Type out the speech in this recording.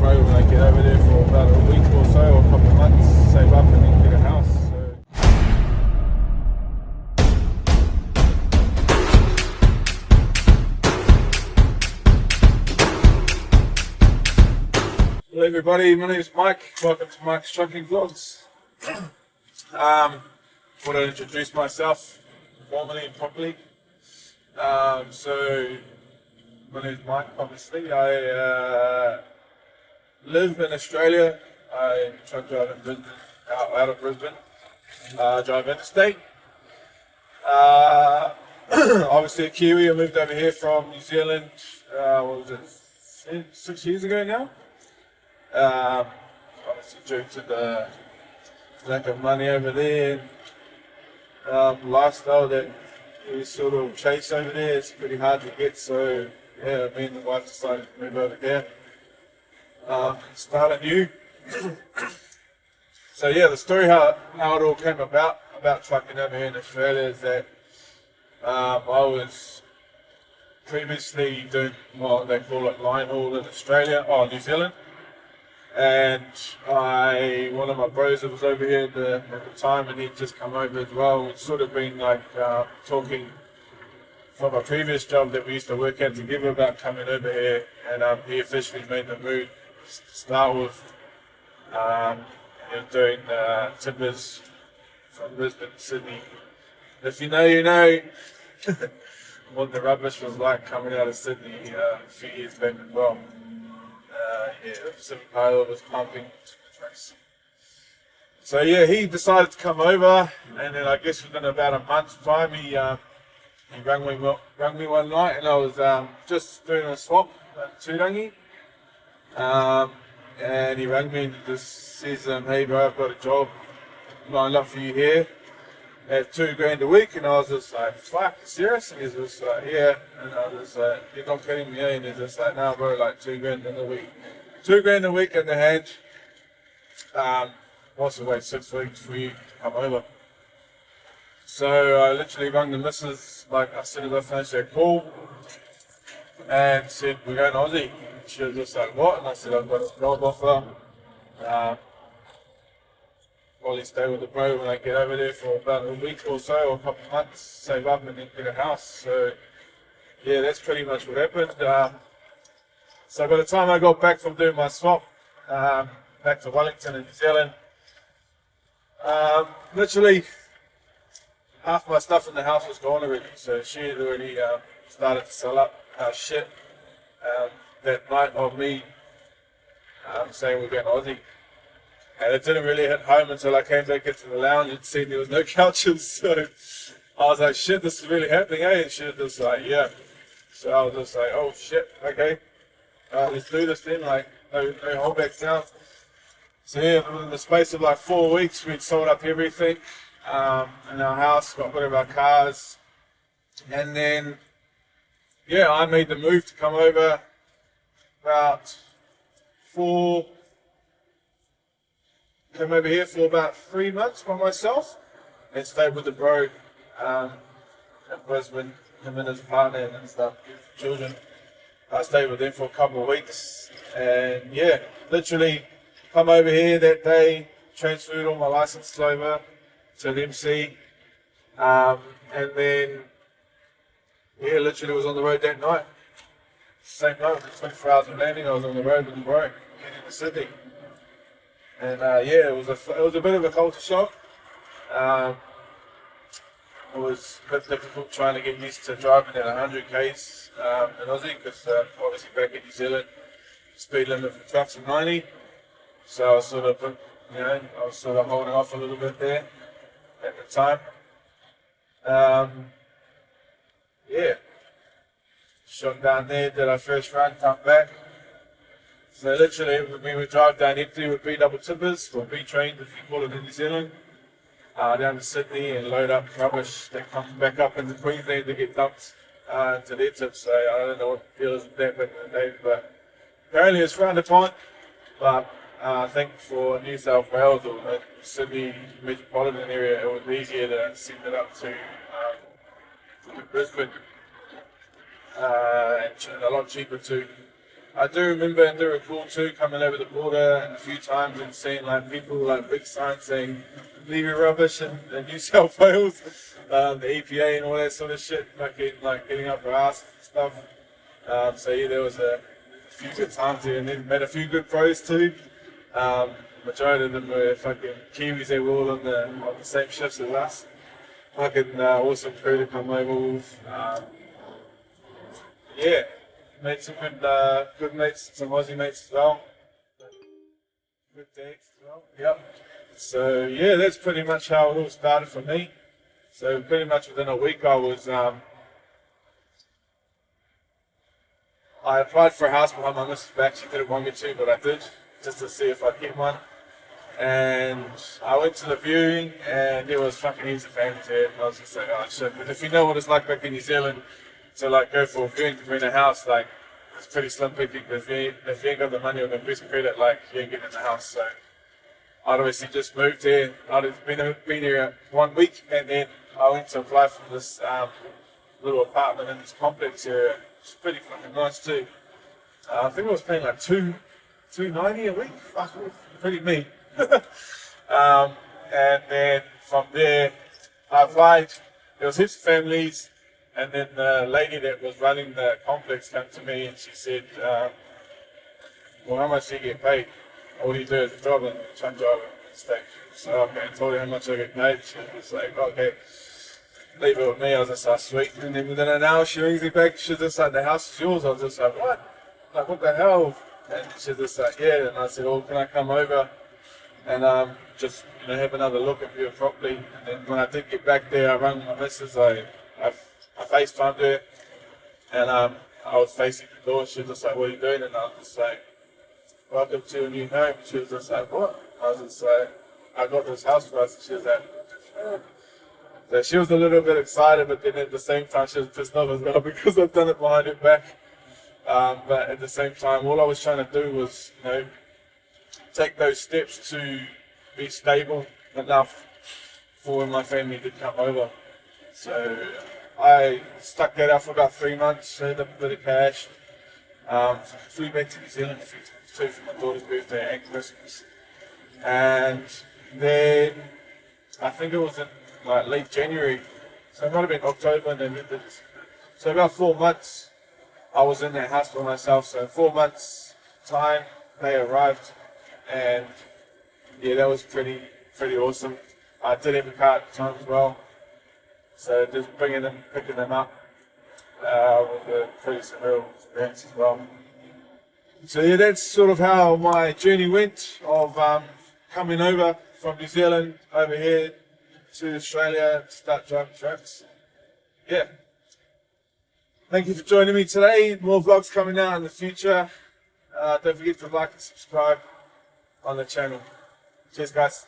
bro when I get over there for about a week or so, or a couple of months, save up and then get a house. So. Hello everybody, my name is Mike. Welcome to Mike's Trucking Vlogs. Want to introduce myself formally and properly. So my name is Mike, obviously. I live in Australia. I truck drive in Brisbane, out of Brisbane. Drive interstate. Obviously a Kiwi. I moved over here from New Zealand, what was it, 6 years ago now? Obviously due to the lack of money over there, lifestyle that we sort of chase over there, it's pretty hard to get, so yeah, me and the wife decided to move over here, start anew. So yeah, the story how it all came about trucking over here in Australia is that I was previously doing what they call it line haul in Australia, New Zealand. And one of my bros that was over here at the time, and he'd just come over as well. We'd sort of been like talking from a previous job that we used to work at together about coming over here, and he officially made the move to start with. He was doing timbers from Brisbane to Sydney. If you know, you know what the rubbish was like coming out of Sydney a few years back as well. Yeah, the Pacific Highway was pumping. So yeah, he decided to come over, and then I guess within about a month's time, he rang me one night, and I was just doing a swap at Turangi, and he rang me and just says, "Hey bro, I've got a job lined up for you here at $2,000 a week," and I was just like, "Fuck, serious?" And he's just like, "Yeah," and I was just like, "You're not kidding me, eh?" And he's just like, "No bro, like $2,000 in a week. $2,000 a week in the hand. Wants to wait 6 weeks for you to come over." So I literally rang the missus, like as soon as I finished that call, and said, "We're going Aussie." She was just like, "What?" And I said, "I've got a job offer. Probably stay with the bro when I get over there for about a week or so, or a couple of months, save up and then get a house." So yeah, that's pretty much what happened. So by the time I got back from doing my swap, back to Wellington in New Zealand, literally half my stuff in the house was gone already. So she had already started to sell up our shit that night of me saying we're going Aussie. And it didn't really hit home until I came back into the lounge and seen there was no couches. So I was like, "Shit, this is really happening, eh?" And she was just like, "Yeah." So I was just like, "Oh shit, okay. Let's do this then, like, no holdbacks now." So yeah, within the space of like 4 weeks, we'd sold up everything in our house, got rid of our cars, and then, yeah, I made the move to come over came over here for about 3 months by myself, and stayed with the bro in Brisbane, him and his partner and stuff, children. I stayed with them for a couple of weeks, and yeah, literally come over here that day, transferred all my licenses over to an MC, and then yeah, literally was on the road that night. Same night, 24 hours of landing, I was on the road with the bro, heading to Sydney. And yeah, it was a bit of a culture shock. It was a bit difficult trying to get used to driving at 100 k's in Aussie, because obviously back in New Zealand, speed limit for trucks is 90. So I was sort of, holding off a little bit there at the time. Yeah, shot down there, did our first run, come back. So literally, we would drive down empty with B double tippers, or B trains if you call it in New Zealand, down to Sydney and load up rubbish that comes back up into Queensland to get dumped to their tips. So I don't know what the deal is with that back in the day, but apparently it's frowned upon. But I think for New South Wales or the Sydney metropolitan area, it was easier to send it up to Brisbane, and a lot cheaper too. I do remember and do recall too coming over the border a few times and seeing like people like big signs saying leave your rubbish in New South Wales, the EPA and all that sort of shit, fucking like getting up our ass and stuff. So yeah, there was a few good times there, and then met a few good pros too. Majority of them were fucking Kiwis. They were all on the same shifts as us. Fucking awesome crew to come over with. Yeah, made some good mates, some Aussie mates as well. Good dates as well. Yep. So yeah, that's pretty much how it all started for me. So pretty much within a week, I applied for a house behind my missus back. She didn't want me to, but I did, just to see if I'd get one. And I went to the viewing, and there was fucking heaps of families there. And I was just like, oh shit. But if you know what it's like back in New Zealand, to like go for a viewing to rent a house, like it's pretty slim picking. If you ain't got the money or the best credit, like you ain't getting in the house. So I'd obviously just moved here. I'd been here 1 week, and then I went to apply for this little apartment in this complex area. It's pretty fucking nice too. I think I was paying like $290 a week. Fuck, pretty mean. And then from there, I applied. There was heaps of families, and then the lady that was running the complex came to me and she said, "Well, how much do you get paid? All you do is a job and truck driver station." So okay, I told her how much I get paid. She was like, "Okay, leave it with me." I was just like, "Sweet." And then within an hour, she rings me back. She's just like, "The house is yours." I was just like, "What? Like, what the hell?" And she's just like, "Yeah." And I said, "Oh, can I come over and just have another look at it properly?" And then when I did get back there, I rang my missus. I FaceTimed her, and I was facing the door. She was just like, "What are you doing?" And I was just like, "Welcome to a new home." She was just like, "What?" I was just like, "I got this house for us." And she was like, "Oh." So she was a little bit excited, but then at the same time she was pissed off as well because I've done it behind her back. But at the same time, all I was trying to do was, take those steps to be stable enough for when my family did come over. So I stuck that out for about 3 months, saved up a bit of cash, flew back to New Zealand a few times too for my daughter's birthday and Christmas. And then I think it was in like late January, so it might have been October, and then so about 4 months I was in that house by myself. So 4 months time they arrived, and yeah, that was pretty awesome. I did have a car at the time as well, so just picking them up was a pretty surreal experience as well. So yeah, that's sort of how my journey went of coming over from New Zealand over here to Australia to start driving trucks. Yeah. Thank you for joining me today. More vlogs coming out in the future. Don't forget to like and subscribe on the channel. Cheers, guys.